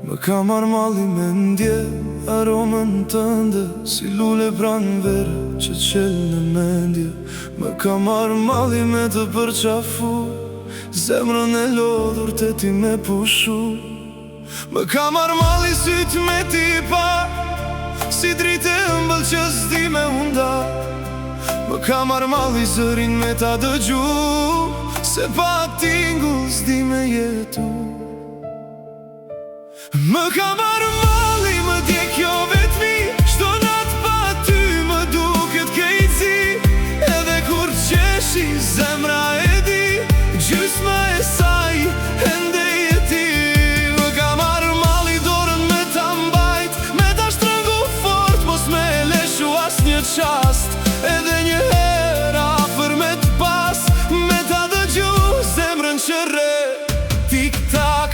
Më ka marrë malli me ndje aromën tënde, si lule pranë verë që qelë në mendje. Më ka marrë malli me të përqafu, zemrën e lodhur të ti me pushu. Më ka marrë malli sytë me ti pa, si dritë e ëmbël që s'di me unda. Më ka marrë malli zërin me ta dëgju, se pa tingull s'di me jetu. Më ka marrë malli, më dje kjo vetmi, çdo natë pa ty më duket keqësi. Edhe kur qeshi zemra e di, gjysma e saj ende je ti. Më ka marrë malli dorën me ta mbajt, me ta shtrëngu fort, mos me leshu asnjë qast. Edhe një herë afër me t'pas, me ta dëgju zemrën që re tik-tak.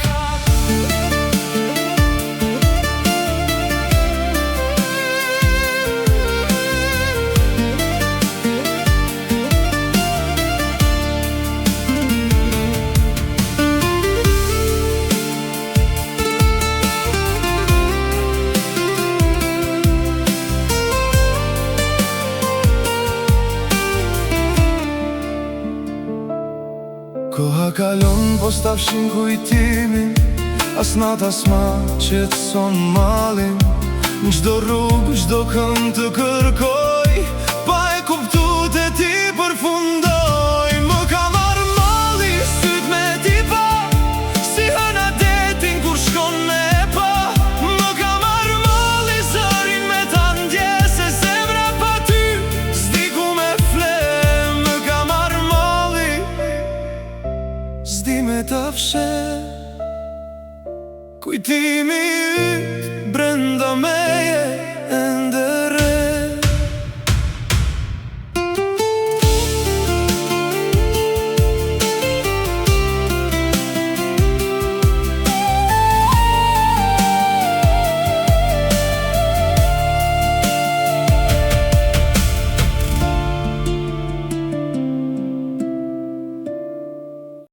Koha kalon, po s'tafshin kujtimin, as nat as ma qetson mallin. Çdo rrugë, çdo kënd të kërkoj, pa e kuptu te ti përfundoj. Më ka marrë malli, syt me ti pa, si hëna detin kur shkon me pa. Më ka marrë malli, zërin me ta ndje, se zemra pa ty s'di ku me fle. Më ka marrë malli, s'di me ta fshe. Kujtimi yt brenda me